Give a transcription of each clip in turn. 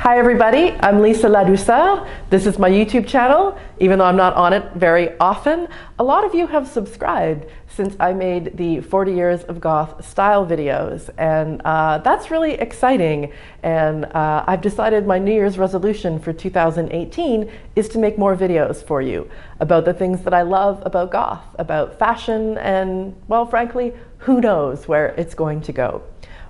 Hi everybody, I'm Liisa Ladouceur. This is my YouTube channel, even though I'm not on it very often. A lot of you have subscribed since I made the 40 Years of Goth style videos, and that's really exciting. And I've decided my New Year's resolution for 2018 is to make more videos for you about the things that I love about goth, about fashion, and, well, frankly, who knows where it's going to go.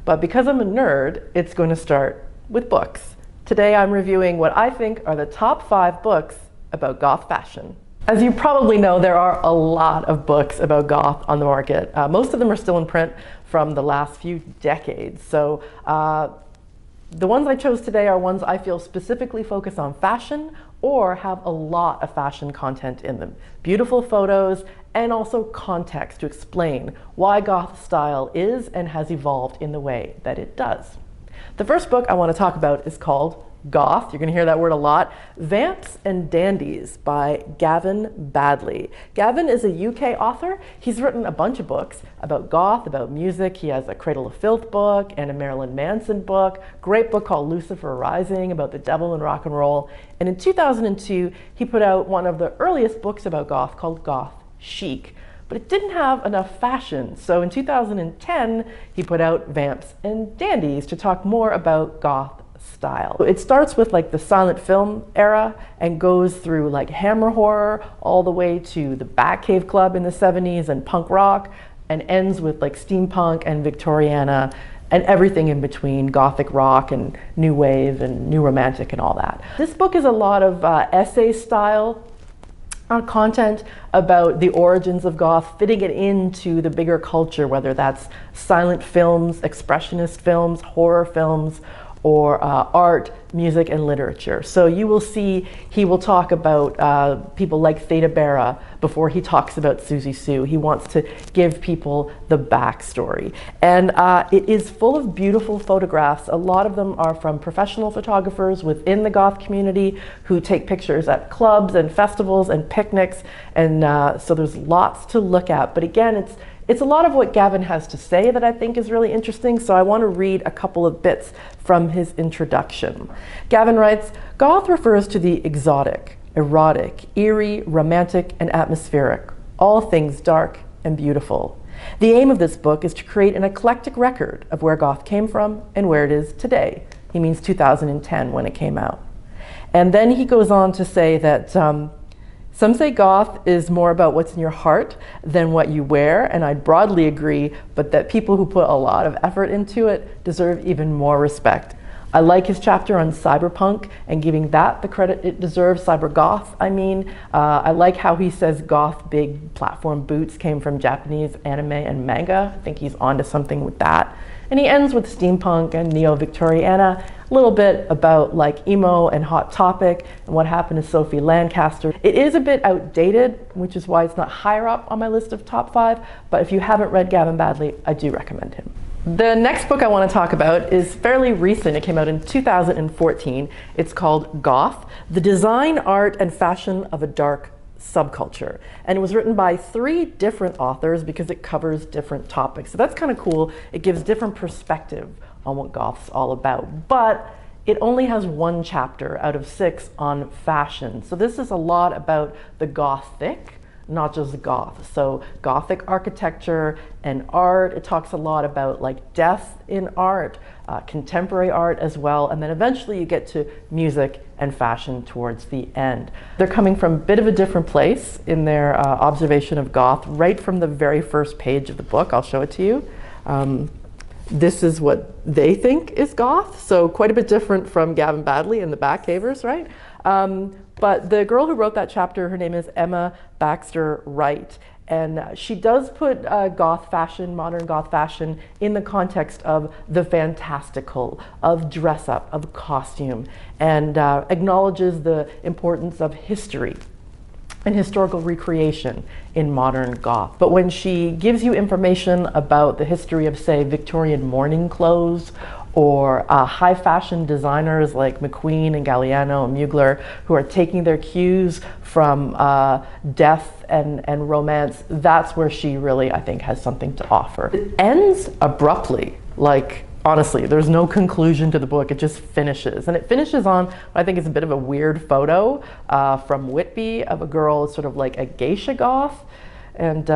But because I'm a nerd, it's going to start with books. Today I'm reviewing what I think are the top 5 books about goth fashion. As you probably know, there are a lot of books about goth on the market. Most of them are still in print from the last few decades. So the ones I chose today are ones I feel specifically focus on fashion or have a lot of fashion content in them. Beautiful photos and also context to explain why goth style is and has evolved in the way that it does. The first book I want to talk about is called Goth. You're going to hear that word a lot. Vamps and Dandies by Gavin Baddeley. Gavin is a UK author. He's written a bunch of books about goth, about music. He has a Cradle of Filth book and a Marilyn Manson book. Great book called Lucifer Rising about the devil and rock and roll. And in 2002, he put out one of the earliest books about goth called Goth Chic. But it didn't have enough fashion. So in 2010, he put out Vamps and Dandies to talk more about goth style. It starts with like the silent film era and goes through like hammer horror all the way to the Batcave Club in the 70s and punk rock, and ends with like steampunk and Victoriana and everything in between, gothic rock and new wave and new romantic and all that. This book is a lot of essay style content about the origins of goth, fitting it into the bigger culture, whether that's silent films, expressionist films, horror films, or art, music, and literature. So you will see he will talk about people like Theda Bara before he talks about Susie Sue. He wants to give people the backstory. And it is full of beautiful photographs. A lot of them are from professional photographers within the goth community who take pictures at clubs and festivals and picnics. And so there's lots to look at. But again, it's a lot of what Gavin has to say that I think is really interesting, so I want to read a couple of bits from his introduction. Gavin writes, "Goth refers to the exotic, erotic, eerie, romantic, and atmospheric, all things dark and beautiful. The aim of this book is to create an eclectic record of where goth came from and where it is today." He means 2010 when it came out. And then he goes on to say that some say goth is more about what's in your heart than what you wear, and I broadly agree, but that people who put a lot of effort into it deserve even more respect. I like his chapter on cyberpunk and giving that the credit it deserves, cybergoth, I mean. I like how he says goth big platform boots came from Japanese anime and manga. I think he's onto something with that. And he ends with steampunk and neo-Victoriana, a little bit about like emo and Hot Topic and what happened to Sophie Lancaster. It is a bit outdated, which is why it's not higher up on my list of top 5, but if you haven't read Gavin Baddeley, I do recommend him. The next book I want to talk about is fairly recent. It came out in 2014. It's called Goth, The Design, Art, and Fashion of a Dark Subculture. And it was written by 3 different authors because it covers different topics. So that's kind of cool. It gives different perspective on what goth's all about. But it only has 1 chapter out of 6 on fashion. So this is a lot about the Gothic, not just goth. So Gothic architecture and art. It talks a lot about like death in art, contemporary art as well, and then eventually you get to music and fashion towards the end. They're coming from a bit of a different place in their observation of goth right from the very first page of the book. I'll show it to you. This is what they think is goth, so quite a bit different from Gavin Baddeley and the Batcavers, right? But the girl who wrote that chapter, her name is Emma Baxter-Wright, and she does put goth fashion, modern goth fashion, in the context of the fantastical, of dress up, of costume, and acknowledges the importance of history and historical recreation in modern goth. But when she gives you information about the history of, say, Victorian mourning clothes, or high fashion designers like McQueen and Galliano and Mugler, who are taking their cues from death and romance, that's where she really, I think, has something to offer. It ends abruptly, like honestly, there's no conclusion to the book. It just finishes. And it finishes on what I think is a bit of a weird photo from Whitby of a girl sort of like a geisha goth. And,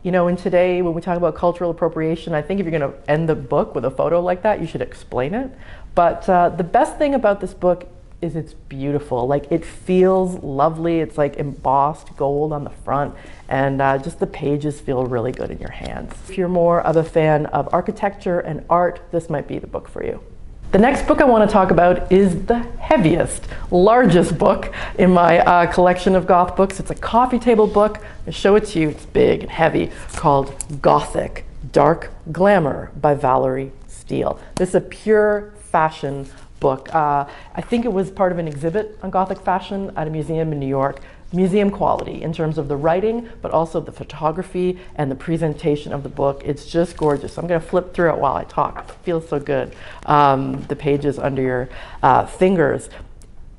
you know, in today, when we talk about cultural appropriation, I think if you're going to end the book with a photo like that, you should explain it. But the best thing about this book is it's beautiful. Like, it feels lovely. It's like embossed gold on the front, and just the pages feel really good in your hands. If you're more of a fan of architecture and art, this might be the book for you. The next book I want to talk about is the heaviest, largest book in my collection of goth books. It's a coffee table book. I'll show it to you. It's big and heavy, called Gothic, Dark Glamour by Valerie Steele. This is a pure fashion book. I think it was part of an exhibit on Gothic fashion at a museum in New York. Museum quality in terms of the writing, but also the photography and the presentation of the book. It's just gorgeous. I'm going to flip through it while I talk. It feels so good. The pages under your fingers.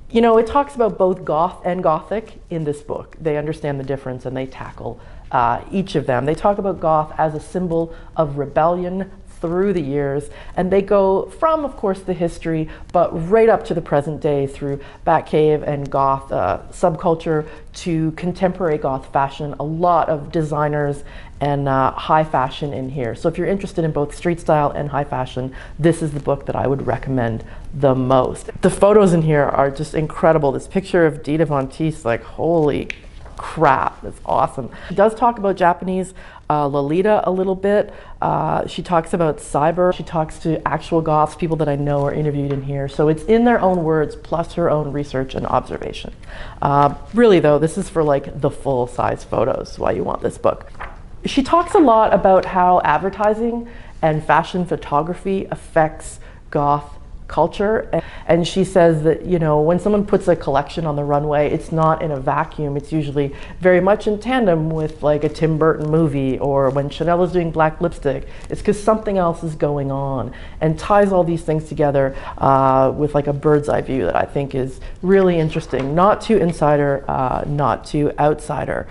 You know, it talks about both goth and gothic in this book. They understand the difference and they tackle each of them. They talk about goth as a symbol of rebellion through the years, and they go from, of course, the history, but right up to the present day through Batcave and goth subculture to contemporary goth fashion. A lot of designers and high fashion in here. So if you're interested in both street style and high fashion, this is the book that I would recommend the most. The photos in here are just incredible. This picture of Dita Von Teese, like, holy crap, that's awesome. She does talk about Japanese Lolita a little bit. She talks about cyber. She talks to actual goths, people that I know are interviewed in here. So it's in their own words, plus her own research and observation. Really though, this is for like the full size photos, why you want this book. She talks a lot about how advertising and fashion photography affects goth culture, and she says that, you know, when someone puts a collection on the runway, it's not in a vacuum. It's usually very much in tandem with like a Tim Burton movie, or when Chanel is doing black lipstick, it's because something else is going on, and ties all these things together with like a bird's eye view that I think is really interesting. Not too insider, not too outsider.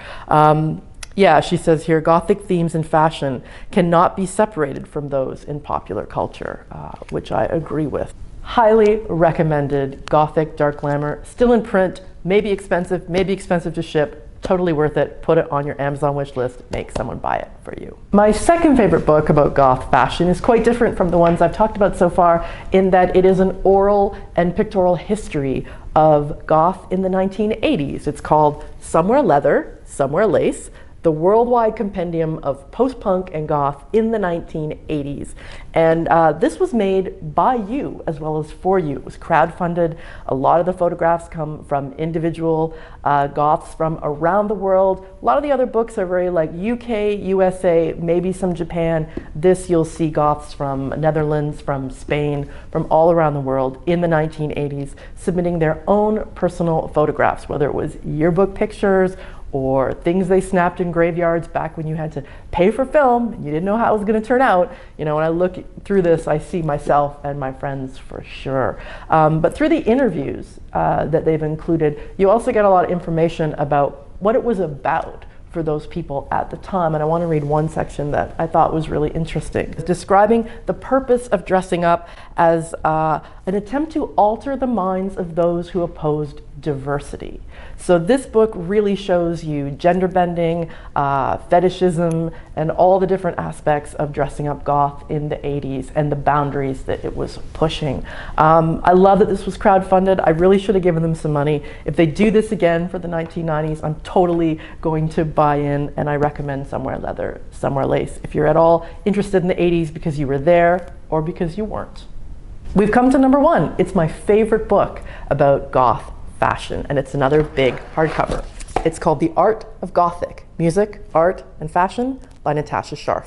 Yeah, she says here, Gothic themes in fashion cannot be separated from those in popular culture, which I agree with. Highly recommended. Gothic, Dark Glamour, still in print, maybe expensive to ship, totally worth it. Put it on your Amazon wish list, make someone buy it for you. My second favorite book about goth fashion is quite different from the ones I've talked about so far, in that it is an oral and pictorial history of goth in the 1980s. It's called Somewhere Leather, Somewhere Lace, the worldwide compendium of post-punk and goth in the 1980s. And this was made by you as well as for you. It was crowdfunded. A lot of the photographs come from individual goths from around the world. A lot of the other books are very like UK, USA, maybe some Japan. This you'll see goths from Netherlands, from Spain, from all around the world in the 1980s, submitting their own personal photographs, whether it was yearbook pictures or things they snapped in graveyards back when you had to pay for film and you didn't know how it was going to turn out. You know, when I look through this, I see myself and my friends for sure. But through the interviews that they've included, you also get a lot of information about what it was about for those people at the time. And I want to read one section that I thought was really interesting. It's describing the purpose of dressing up as an attempt to alter the minds of those who opposed diversity. So this book really shows you gender bending, fetishism, and all the different aspects of dressing up goth in the 80s and the boundaries that it was pushing. I love that this was crowdfunded. I really should have given them some money. If they do this again for the 1990s, I'm totally going to buy in, and I recommend Somewhere Leather, Somewhere Lace if you're at all interested in the 80s because you were there or because you weren't. We've come to number one. It's my favorite book about goth fashion, and it's another big hardcover. It's called The Art of Gothic, Music, Art, and Fashion by Natasha Scharf.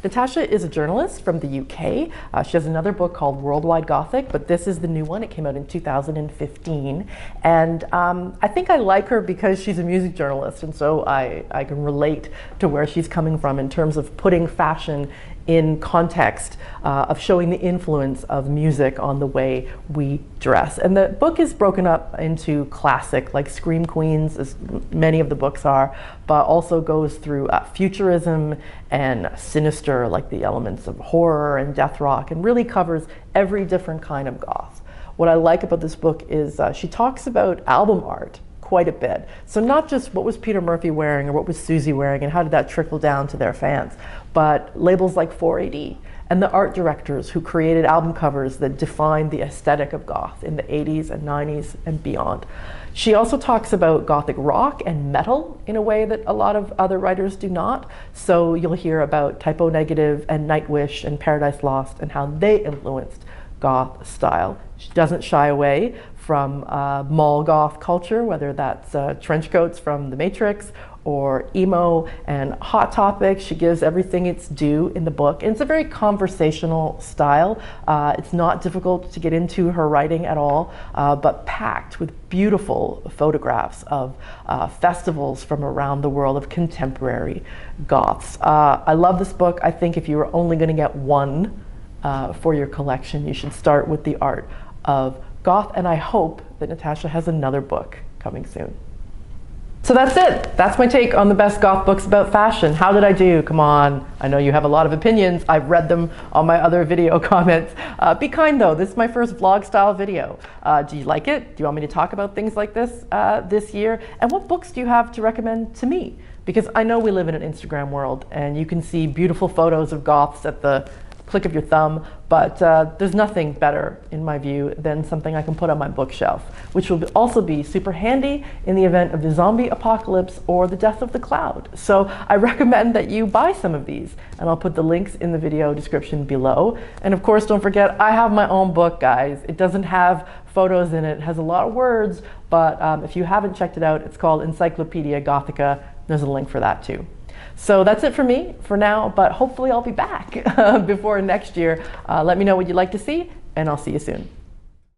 Natasha is a journalist from the UK. She has another book called Worldwide Gothic, but this is the new one. It came out in 2015. And I think I like her because she's a music journalist, and so I can relate to where she's coming from in terms of putting fashion in context of showing the influence of music on the way we dress. And the book is broken up into classic, like Scream Queens, as many of the books are, but also goes through futurism and sinister, like the elements of horror and death rock, and really covers every different kind of goth. What I like about this book is she talks about album art quite a bit. So not just what was Peter Murphy wearing or what was Susie wearing and how did that trickle down to their fans, but labels like 4AD and the art directors who created album covers that defined the aesthetic of goth in the 80s and 90s and beyond. She also talks about gothic rock and metal in a way that a lot of other writers do not. So you'll hear about Typo Negative and Nightwish and Paradise Lost and how they influenced goth style. She doesn't shy away from mall goth culture, whether that's trench coats from The Matrix or emo and Hot Topic. She gives everything its due in the book. And it's a very conversational style. It's not difficult to get into her writing at all, but packed with beautiful photographs of festivals from around the world of contemporary goths. I love this book. I think if you were only going to get one for your collection, you should start with the art of goth, and I hope that Natasha has another book coming soon. So that's it. That's my take on the best goth books about fashion. How did I do? Come on. I know you have a lot of opinions. I've read them on my other video comments. Be kind though. This is my first vlog style video. Do you like it? Do you want me to talk about things like this this year? And what books do you have to recommend to me? Because I know we live in an Instagram world and you can see beautiful photos of goths at the click of your thumb, but there's nothing better, in my view, than something I can put on my bookshelf, which will also be super handy in the event of the zombie apocalypse or the death of the cloud. So I recommend that you buy some of these, and I'll put the links in the video description below. And of course, don't forget, I have my own book, guys. It doesn't have photos in it. It has a lot of words, but if you haven't checked it out, it's called Encyclopedia Gothica. There's a link for that too. So that's it for me for now, but hopefully I'll be back before next year. Let me know what you'd like to see, and I'll see you soon.